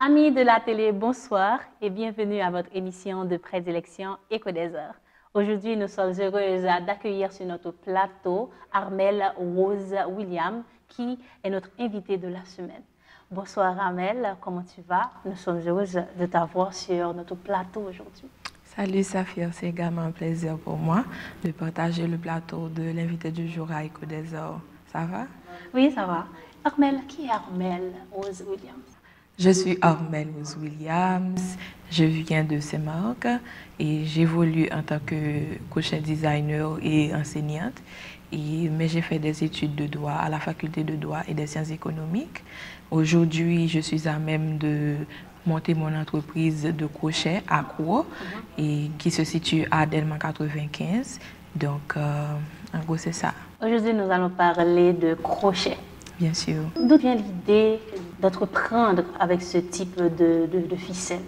Amis de la télé, bonsoir et bienvenue à votre émission de prédilection Écho des Heures. Aujourd'hui, nous sommes heureuses d'accueillir sur notre plateau Armelle Rose Williams, qui est notre invitée de la semaine. Bonsoir Armelle, comment tu vas? Nous sommes heureuses de t'avoir sur notre plateau aujourd'hui. Salut Safia, c'est également un plaisir pour moi de partager le plateau de l'invité du jour à Écho des Heures. Ça va? Oui, ça va. Armelle, qui est Armelle Rose Williams? Je suis Armelle Rose Williams, je viens de Saint-Marc et j'évolue en tant que coach designer et enseignante. Mais j'ai fait des études de droit à la faculté de droit et des sciences économiques. Aujourd'hui, je suis à même de monter mon entreprise de crochet à Cour et qui se situe à Delma 95. Donc, en gros, c'est ça. Aujourd'hui, nous allons parler de crochet. Bien sûr. D'où vient l'idée d'entreprendre avec ce type de ficelle?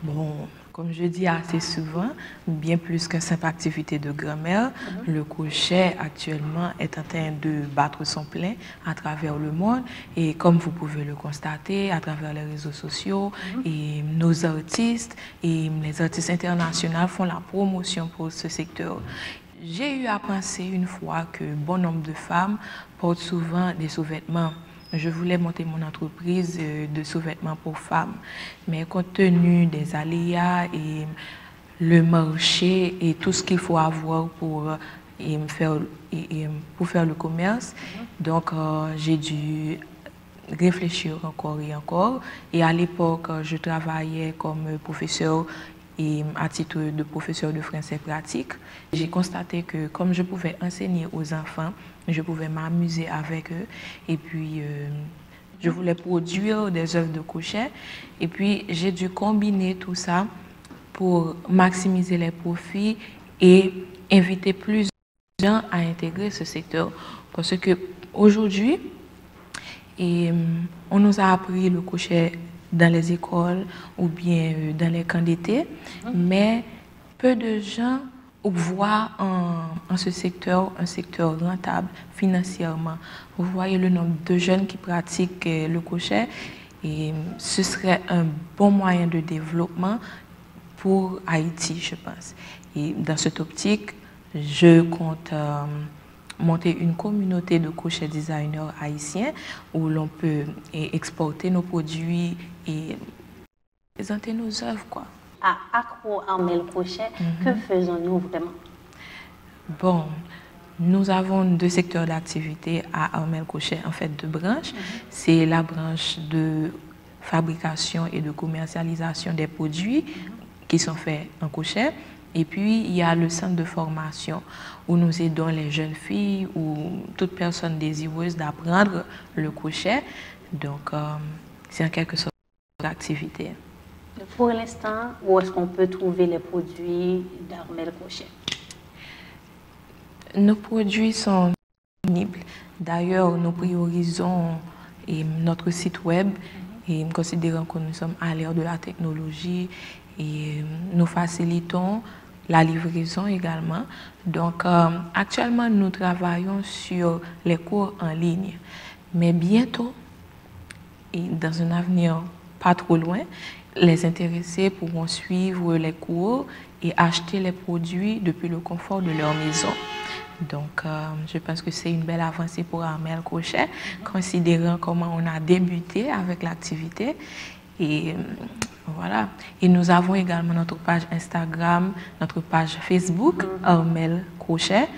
Bon, comme je dis assez souvent, bien plus qu'une simple activité de grammaire, le crochet actuellement est en train de battre son plein à travers le monde. Et comme vous pouvez le constater à travers les réseaux sociaux, et nos artistes et les artistes internationaux font la promotion pour ce secteur. J'ai eu à penser une fois que bon nombre de femmes portent souvent des sous-vêtements. Je voulais monter mon entreprise de sous-vêtements pour femmes, mais compte tenu des aléas et le marché et tout ce qu'il faut avoir pour faire le commerce, donc j'ai dû réfléchir encore et encore. Et à l'époque, je travaillais comme professeur et à titre de professeur de français pratique. J'ai constaté que comme je pouvais enseigner aux enfants, je pouvais m'amuser avec eux. Et puis, je voulais produire des œuvres de crochet. Et puis, j'ai dû combiner tout ça pour maximiser les profits et inviter plus de gens à intégrer ce secteur. Parce qu'aujourd'hui, on nous a appris le crochet dans les écoles ou bien dans les camps d'été, mais peu de gens voient en ce secteur un secteur rentable financièrement. Vous voyez le nombre de jeunes qui pratiquent le crochet et ce serait un bon moyen de développement pour Haïti, je pense. Et dans cette optique, je compte monter une communauté de crochet designers haïtiens où l'on peut exporter nos produits et présenter nos œuvres, quoi. À Accro Armelle Crochet, que faisons-nous vraiment? Bon, nous avons deux secteurs d'activité à Armelle Crochet, en fait deux branches. C'est la branche de fabrication et de commercialisation des produits qui sont faits en crochet. Et puis, il y a le centre de formation où nous aidons les jeunes filles ou toute personne désireuse d'apprendre le crochet. Donc, c'est en quelque sorte l'activité. Pour l'instant, où est-ce qu'on peut trouver les produits d'Armelle Crochet? Nos produits sont disponibles. D'ailleurs, nous priorisons notre site web et considérant que nous sommes à l'ère de la technologie et nous facilitons la livraison également. Donc, actuellement, nous travaillons sur les cours en ligne. Mais bientôt, et dans un avenir pas trop loin, les intéressés pourront suivre les cours et acheter les produits depuis le confort de leur maison. Donc, je pense que c'est une belle avancée pour Armelle Crochet, considérant comment on a débuté avec l'activité. Et voilà. Et nous avons également notre page Instagram, notre page Facebook, Armelle Crochet.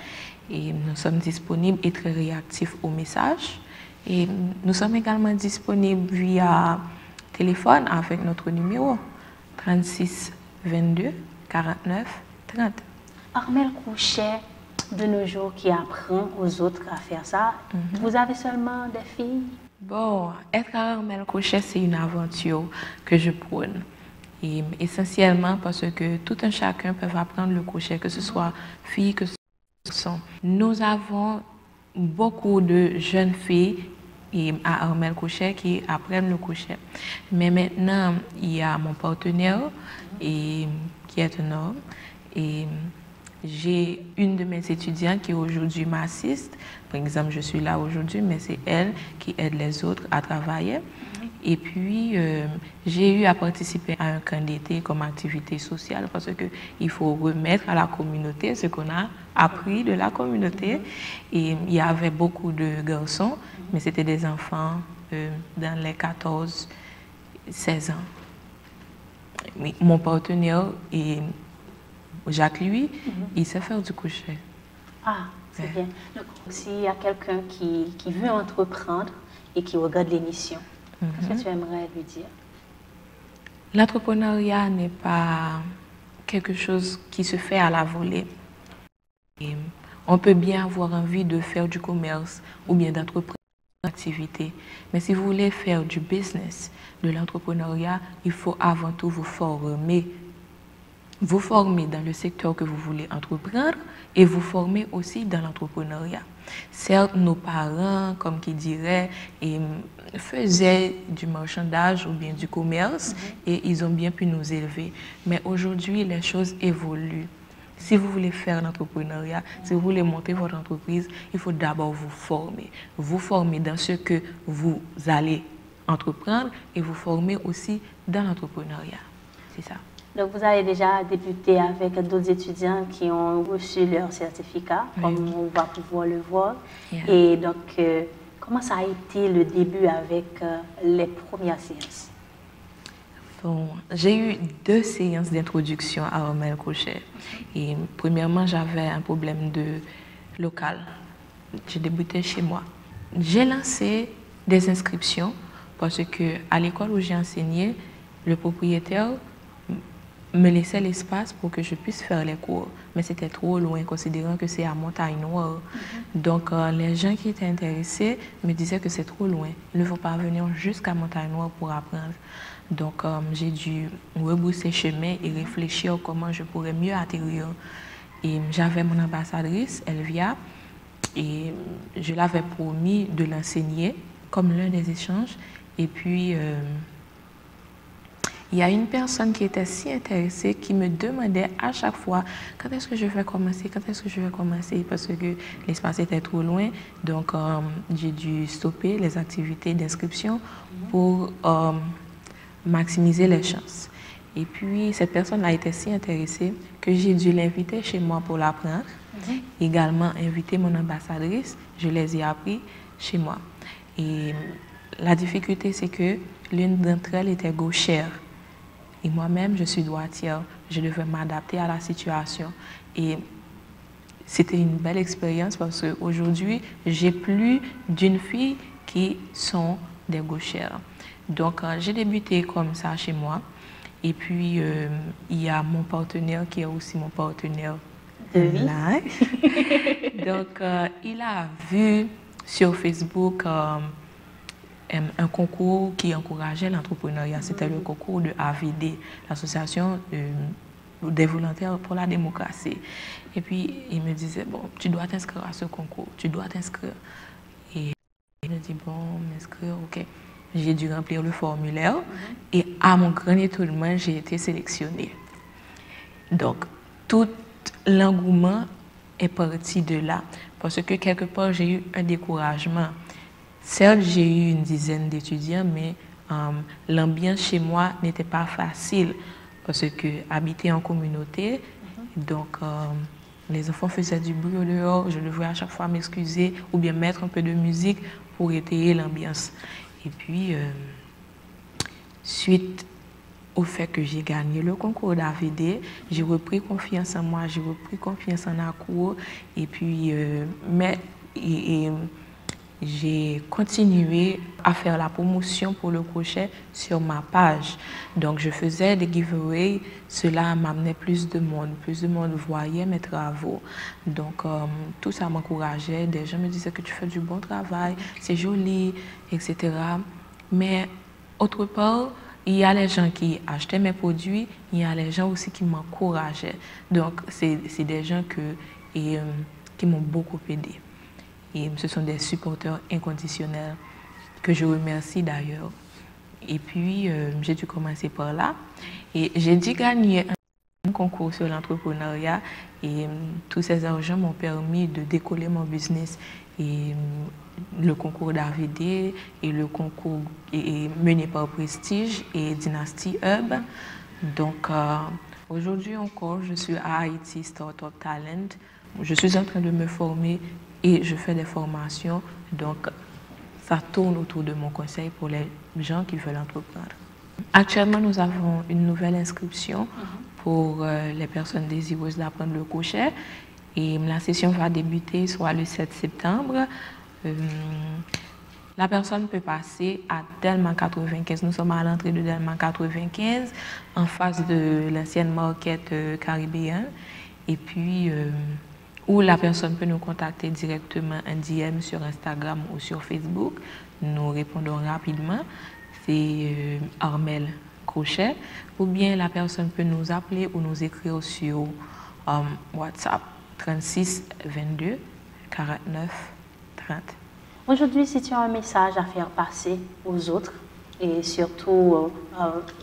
Et nous sommes disponibles et très réactifs aux messages. Et nous sommes également disponibles via téléphone avec notre numéro 36 22 49 30. Armelle Crochet, de nos jours, qui apprend aux autres à faire ça, vous avez seulement des filles? Bon, être à Armelle Crochet, c'est une aventure que je prône. Et essentiellement parce que tout un chacun peut apprendre le crochet, que ce soit filles, que ce soit garçons. Nous avons beaucoup de jeunes filles à Armelle Crochet qui apprennent le crochet. Mais maintenant, il y a mon partenaire qui est un homme. Et j'ai une de mes étudiantes qui aujourd'hui m'assiste. Par exemple, je suis là aujourd'hui, mais c'est elle qui aide les autres à travailler. Et puis, j'ai eu à participer à un camp d'été comme activité sociale parce qu'il faut remettre à la communauté ce qu'on a appris de la communauté. Et il y avait beaucoup de garçons, mais c'était des enfants dans les 14-16 ans. Mon partenaire, Jacques, lui, il sait faire du crochet. Ah, c'est bien. Donc, s'il y a quelqu'un qui veut entreprendre et qui regarde l'émission, qu'est-ce que tu aimerais lui dire? L'entrepreneuriat n'est pas quelque chose qui se fait à la volée. Et on peut bien avoir envie de faire du commerce ou bien d'entreprendre une activité. Mais si vous voulez faire du business, de l'entrepreneuriat, il faut avant tout vous former. Vous former dans le secteur que vous voulez entreprendre et vous former aussi dans l'entrepreneuriat. Certes, nos parents, comme qui dirait, faisaient du marchandage ou bien du commerce et ils ont bien pu nous élever. Mais aujourd'hui, les choses évoluent. Si vous voulez faire l'entrepreneuriat, si vous voulez monter votre entreprise, il faut d'abord vous former. Vous former dans ce que vous allez entreprendre et vous former aussi dans l'entrepreneuriat. C'est ça. Donc, vous avez déjà débuté avec d'autres étudiants qui ont reçu leur certificat, comme on va pouvoir le voir. Et donc, comment ça a été le début avec les premières séances? Bon, j'ai eu 2 séances d'introduction à Armel Crochet. Et premièrement, j'avais un problème de local. J'ai débuté chez moi. J'ai lancé des inscriptions parce que à l'école où j'ai enseigné, le propriétaire me laissait l'espace pour que je puisse faire les cours. Mais c'était trop loin, considérant que c'est à Montagne-Noire. Donc, les gens qui étaient intéressés me disaient que c'est trop loin. Il ne faut pas venir jusqu'à Montagne-Noire pour apprendre. Donc, j'ai dû rebrousser chemin et réfléchir comment je pourrais mieux atterrir. Et j'avais mon ambassadrice, Elvia, et je l'avais promis de l'enseigner comme l'un des échanges. Et puis, il y a une personne qui était si intéressée qui me demandait à chaque fois quand est-ce que je vais commencer, quand est-ce que je vais commencer, parce que l'espace était trop loin. Donc, j'ai dû stopper les activités d'inscription pour maximiser les chances. Et puis, cette personne a été si intéressée que j'ai dû l'inviter chez moi pour l'apprendre. Également, inviter mon ambassadrice, je les ai appris chez moi. Et la difficulté, c'est que l'une d'entre elles était gauchère. Et moi-même, je suis droitière. Je devais m'adapter à la situation. Et c'était une belle expérience parce qu'aujourd'hui, j'ai plus d'une fille qui sont des gauchères. Donc, j'ai débuté comme ça chez moi. Et puis, il y a mon partenaire qui est aussi mon partenaire de vie. Donc, il a vu sur Facebook un concours qui encourageait l'entrepreneuriat. C'était le concours de AVD, l'Association des volontaires pour la démocratie. Et puis, il me disait, bon, tu dois t'inscrire à ce concours, tu dois t'inscrire. Et il me dit, bon, m'inscrire, ok. J'ai dû remplir le formulaire et à mon grand étonnement, j'ai été sélectionnée. Donc, tout l'engouement est parti de là parce que quelque part, j'ai eu un découragement. Certes, j'ai eu une dizaine d'étudiants, mais l'ambiance chez moi n'était pas facile parce que habiter en communauté, donc les enfants faisaient du bruit au dehors, je devais à chaque fois m'excuser ou bien mettre un peu de musique pour étayer l'ambiance. Et puis, suite au fait que j'ai gagné le concours d'AVD, j'ai repris confiance en moi, j'ai repris confiance en Akour, et puis, j'ai continué à faire la promotion pour le crochet sur ma page. Donc, je faisais des giveaways. Cela m'amenait plus de monde. Plus de monde voyait mes travaux. Donc, tout ça m'encourageait. Des gens me disaient que tu fais du bon travail, c'est joli, etc. Mais, autre part, il y a les gens qui achetaient mes produits, il y a les gens aussi qui m'encourageaient. Donc, c'est des gens qui m'ont beaucoup aidé. Et ce sont des supporters inconditionnels que je remercie d'ailleurs. Et puis, j'ai dû commencer par là. Et j'ai dû gagner un concours sur l'entrepreneuriat. Et tous ces argents m'ont permis de décoller mon business. et le concours d'AVD et le concours est mené par Prestige et Dynasty Hub. Donc, aujourd'hui encore, je suis à Haïti Startup Talent. Je suis en train de me former et je fais des formations. Donc, ça tourne autour de mon conseil pour les gens qui veulent entreprendre. Actuellement, nous avons une nouvelle inscription pour les personnes désireuses d'apprendre le crochet. Et la session va débuter soit le 7 septembre. La personne peut passer à Delma 95. Nous sommes à l'entrée de Delma 95, en face de l'ancienne market caribéenne. Et puis, où la personne peut nous contacter directement en DM sur Instagram ou sur Facebook. Nous répondons rapidement. C'est Armel Crochet. Ou bien la personne peut nous appeler ou nous écrire sur WhatsApp 36 22 49 30. Aujourd'hui, si tu as un message à faire passer aux autres et surtout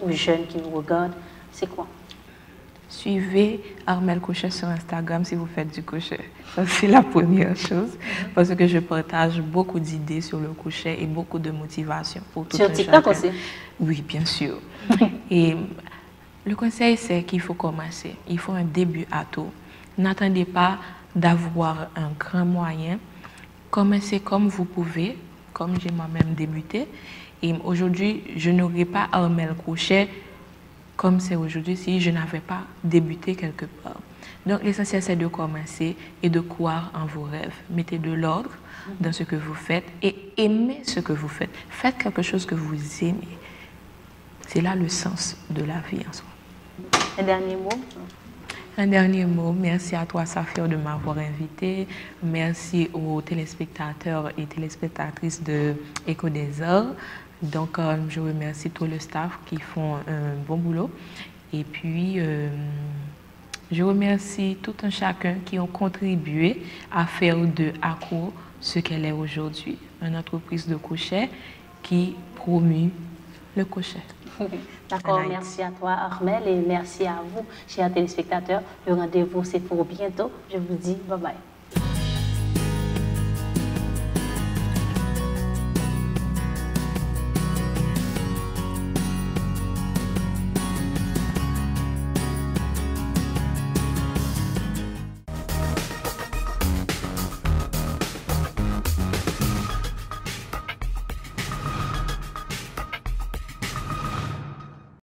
aux jeunes qui nous regardent, c'est quoi? Suivez Armel Crochet sur Instagram si vous faites du crochet. Ça, c'est la première chose. Parce que je partage beaucoup d'idées sur le crochet et beaucoup de motivation pour tout Sur TikTok aussi? Oui, bien sûr. Et le conseil, c'est qu'il faut commencer. Il faut un début à tout. N'attendez pas d'avoir un grand moyen. Commencez comme vous pouvez, comme j'ai moi-même débuté. Et aujourd'hui, je n'aurais pas Armel Crochet comme c'est aujourd'hui si je n'avais pas débuté quelque part. Donc l'essentiel, c'est de commencer et de croire en vos rêves. Mettez de l'ordre dans ce que vous faites et aimez ce que vous faites. Faites quelque chose que vous aimez. C'est là le sens de la vie en soi. Un dernier mot? Un dernier mot, merci à toi, Safia, de m'avoir invité. Merci aux téléspectateurs et téléspectatrices de Écho des Arts. Donc, je remercie tout le staff qui font un bon boulot. Et puis, je remercie tout un chacun qui ont contribué à faire de ACO ce qu'elle est aujourd'hui. Une entreprise de crochet qui promue le crochet. D'accord, merci à toi Armel et merci à vous, chers téléspectateurs. Le rendez-vous, c'est pour bientôt. Je vous dis bye bye.